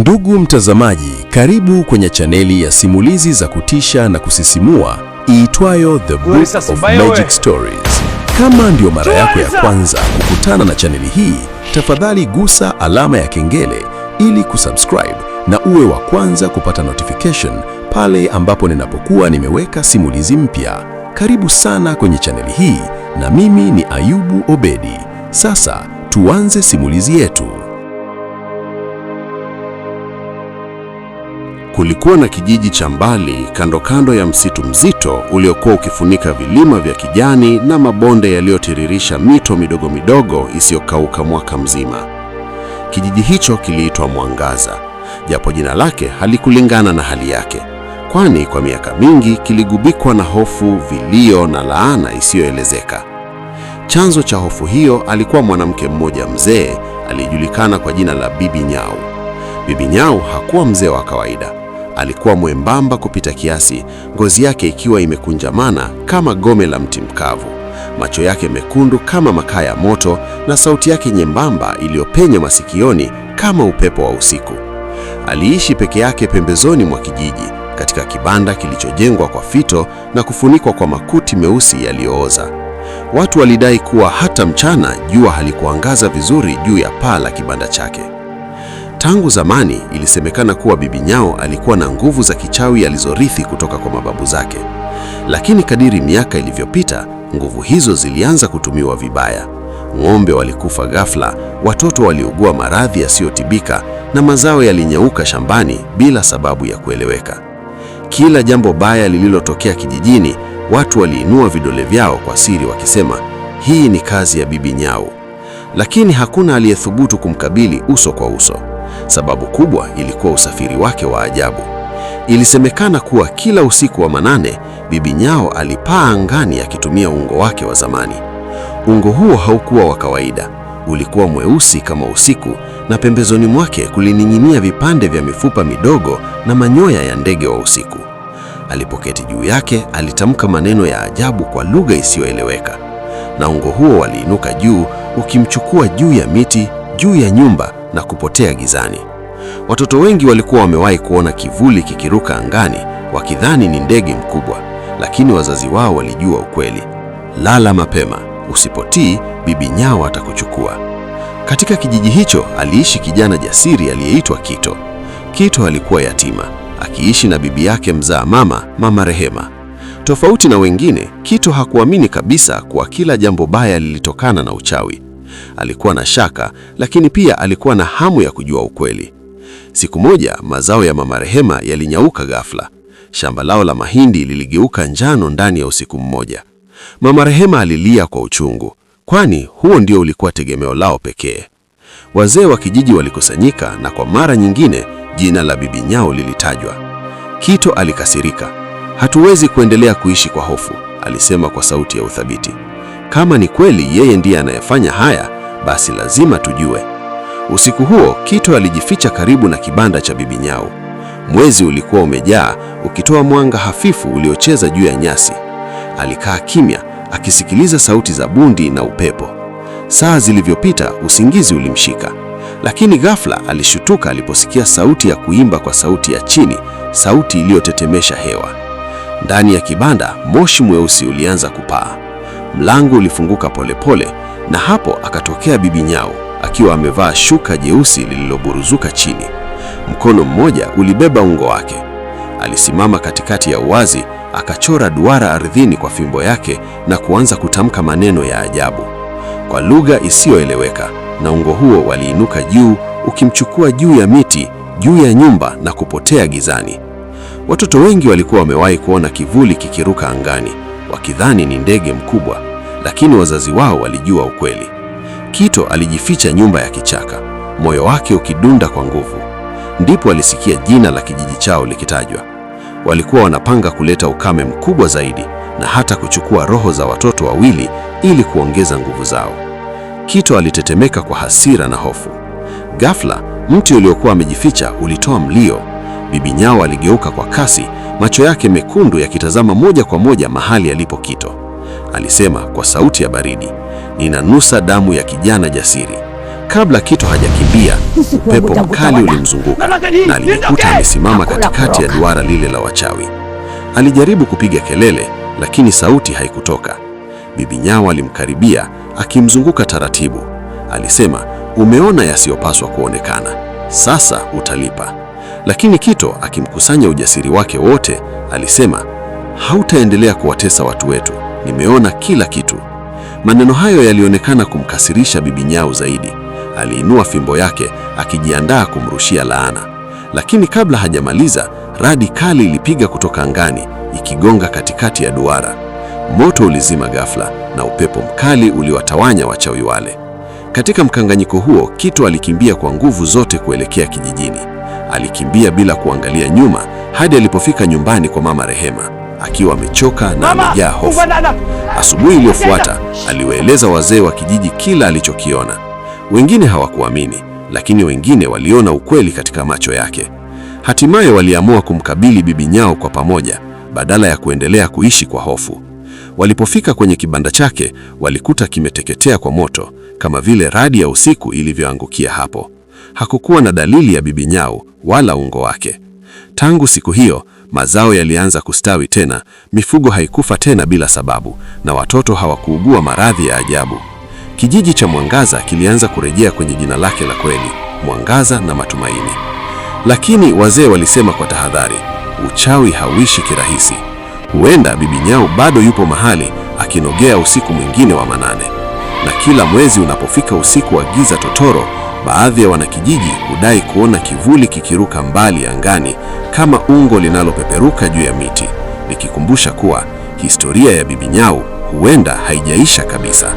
Ndugu mtazamaji, karibu kwenye chaneli ya simulizi za kutisha na kusisimua iitwayo The Book of Magic Stories. Kama ndio mara yako ya kwanza kukutana na chaneli hii, tafadhali gusa alama ya kengele ili kusubscribe na uwe wa kwanza kupata notification pale ambapo ninapokuwa nimeweka simulizi mpya. Karibu sana kwenye chaneli hii na mimi ni Ayubu Obedi. Sasa tuanze simulizi yetu. Kulikuwa na kijiji cha mbali kando kando ya msitu mzito uliokuwa ukifunika vilima vya kijani na mabonde yaliyotiririsha mito midogo midogo isiyokauka mwaka mzima. Kijiji hicho kiliitwa Mwangaza, japo jina lake halikulingana na hali yake, kwani kwa miaka mingi kiligubikwa na hofu, vilio na laana isiyoelezeka. Chanzo cha hofu hiyo alikuwa mwanamke mmoja mzee aliyejulikana kwa jina la Bibi Nyau. Bibi Nyau hakuwa mzee wa kawaida. Alikuwa mwembamba kupita kiasi, ngozi yake ikiwa imekunjamana kama gome la mti mkavu, macho yake mekundu kama makaa ya moto, na sauti yake nyembamba iliyopenya masikioni kama upepo wa usiku. Aliishi peke yake pembezoni mwa kijiji, katika kibanda kilichojengwa kwa fito na kufunikwa kwa makuti meusi yaliyooza. Watu walidai kuwa hata mchana jua halikuangaza vizuri juu ya paa la kibanda chake. Tangu zamani ilisemekana kuwa Bibi Nyau alikuwa na nguvu za kichawi alizorithi kutoka kwa mababu zake. Lakini kadiri miaka ilivyopita, nguvu hizo zilianza kutumiwa vibaya. Ng'ombe walikufa ghafla, watoto waliugua maradhi yasiyotibika na mazao yalinyauka shambani bila sababu ya kueleweka. Kila jambo baya lililotokea kijijini, watu waliinua vidole vyao kwa siri wakisema, hii ni kazi ya Bibi Nyau. Lakini hakuna aliyethubutu kumkabili uso kwa uso. Sababu kubwa ilikuwa usafiri wake wa ajabu. Ilisemekana kuwa kila usiku wa manane, Bibi Nyau alipaa angani akitumia ungo wake wa zamani. Ungo huo haukuwa wa kawaida, ulikuwa mweusi kama usiku, na pembezoni mwake kulining'inia vipande vya mifupa midogo na manyoya ya ndege wa usiku. Alipoketi juu yake, alitamka maneno ya ajabu kwa lugha isiyoeleweka, na ungo huo waliinuka juu, ukimchukua juu ya miti, juu ya nyumba na kupotea gizani. Watoto wengi walikuwa wamewahi kuona kivuli kikiruka angani wakidhani ni ndege mkubwa, lakini wazazi wao walijua ukweli. Lala mapema, usipotii Bibi Nyau atakuchukua. Katika kijiji hicho aliishi kijana jasiri aliyeitwa Kito. Kito alikuwa yatima, akiishi na bibi yake mzaa Mama Rehema. Tofauti na wengine, Kito hakuamini kabisa kuwa kila jambo baya lilitokana na uchawi. Alikuwa na shaka, lakini pia alikuwa na hamu ya kujua ukweli. Siku moja, mazao ya Mama Rehema yalinyauka ghafla. Shamba lao la mahindi liligeuka njano ndani ya usiku mmoja. Mama Rehema alilia kwa uchungu, kwani huo ndio ulikuwa tegemeo lao pekee. Wazee wa kijiji walikusanyika na kwa mara nyingine jina la Bibi Nyau lilitajwa. Kito alikasirika. Hatuwezi kuendelea kuishi kwa hofu, alisema kwa sauti ya uthabiti. Kama ni kweli yeye ndiye anayefanya haya, basi lazima tujue. Usiku huo Kito alijificha karibu na kibanda cha Bibi Nyau. Mwezi ulikuwa umejaa, ukitoa mwanga hafifu uliocheza juu ya nyasi. Alikaa kimya, akisikiliza sauti za bundi na upepo. Saa zilivyopita, usingizi ulimshika. Lakini ghafla alishutuka aliposikia sauti ya kuimba kwa sauti ya chini, sauti iliyotetemesha hewa. Ndani ya kibanda, moshi mweusi ulianza kupaa. Mlango ulifunguka polepole, na hapo akatokea Bibi Nyau akiwa amevaa shuka jeusi lililoburuzuka chini. Mkono mmoja ulibeba ungo wake. Alisimama katikati ya uwazi, akachora duara ardhini kwa fimbo yake na kuanza kutamka maneno ya ajabu kwa lugha isiyoeleweka, na ungo huo waliinuka juu, ukimchukua juu ya miti, juu ya nyumba na kupotea gizani. Watoto wengi walikuwa wamewahi kuona kivuli kikiruka angani, wakidhani ni ndege mkubwa, lakini wazazi wao walijua ukweli. Kito alijificha nyumba ya kichaka, moyo wake ukidunda kwa nguvu. Ndipo alisikia jina la kijiji chao likitajwa. Walikuwa wanapanga kuleta ukame mkubwa zaidi na hata kuchukua roho za watoto wawili ili kuongeza nguvu zao. Kito alitetemeka kwa hasira na hofu. Ghafla, mti uliokuwa amejificha ulitoa mlio. Bibi Nyau aligeuka kwa kasi, macho yake mekundu yakitazama moja kwa moja mahali alipo Kito. Alisema kwa sauti ya baridi, ninanusa damu ya kijana jasiri. Kabla Kito hajakimbia, upepo mkali ulimzunguka na alijikuta amesimama katikati ya duara lile la wachawi. Alijaribu kupiga kelele, lakini sauti haikutoka. Bibi Nyau alimkaribia akimzunguka taratibu. Alisema, umeona yasiyopaswa kuonekana, sasa utalipa. Lakini Kito akimkusanya ujasiri wake wote alisema, hautaendelea kuwatesa watu wetu, nimeona kila kitu. Maneno hayo yalionekana kumkasirisha Bibi Nyau zaidi. Aliinua fimbo yake akijiandaa kumrushia laana, lakini kabla hajamaliza, radi kali ilipiga kutoka angani ikigonga katikati ya duara. Moto ulizima ghafla na upepo mkali uliwatawanya wachawi wale. Katika mkanganyiko huo, Kito alikimbia kwa nguvu zote kuelekea kijijini. Alikimbia bila kuangalia nyuma hadi alipofika nyumbani kwa Mama Rehema, akiwa amechoka na amejaa hofu. Asubuhi iliyofuata, aliwaeleza wazee wa kijiji kila alichokiona. Wengine hawakuamini, lakini wengine waliona ukweli katika macho yake. Hatimaye waliamua kumkabili Bibi Nyau kwa pamoja, badala ya kuendelea kuishi kwa hofu. Walipofika kwenye kibanda chake, walikuta kimeteketea kwa moto, kama vile radi ya usiku ilivyoangukia hapo. Hakukuwa na dalili ya Bibi Nyau wala ungo wake. Tangu siku hiyo, mazao yalianza kustawi tena, mifugo haikufa tena bila sababu, na watoto hawakuugua maradhi ya ajabu. Kijiji cha Mwangaza kilianza kurejea kwenye jina lake la kweli, Mwangaza na Matumaini. Lakini wazee walisema kwa tahadhari, uchawi hauishi kirahisi. Huenda Bibi Nyau bado yupo mahali akinogea usiku mwingine wa manane. Na kila mwezi unapofika usiku wa giza totoro, baadhi ya wanakijiji hudai kuona kivuli kikiruka mbali angani kama ungo linalopeperuka juu ya miti, likikumbusha kuwa historia ya Bibi Nyau huenda haijaisha kabisa.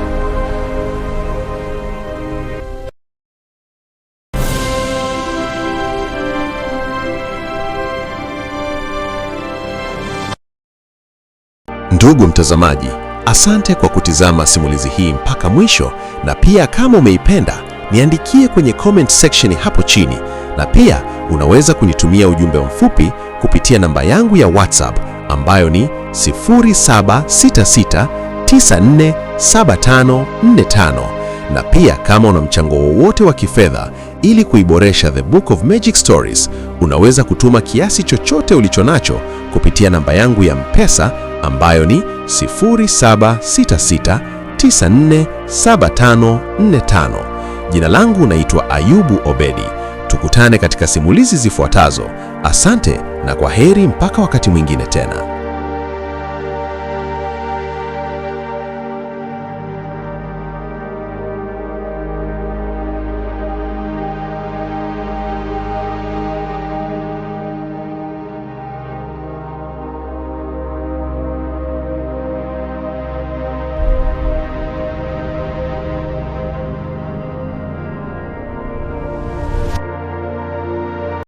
Ndugu mtazamaji, asante kwa kutizama simulizi hii mpaka mwisho, na pia kama umeipenda, niandikie kwenye comment section hapo chini, na pia unaweza kunitumia ujumbe mfupi kupitia namba yangu ya WhatsApp ambayo ni 0766947545, na pia kama una mchango wowote wa kifedha ili kuiboresha The Book of Magic Stories, unaweza kutuma kiasi chochote ulichonacho kupitia namba yangu ya M-Pesa ambayo ni 0766947545. Jina langu naitwa Ayubu Obedi. Tukutane katika simulizi zifuatazo. Asante na kwa heri mpaka wakati mwingine tena.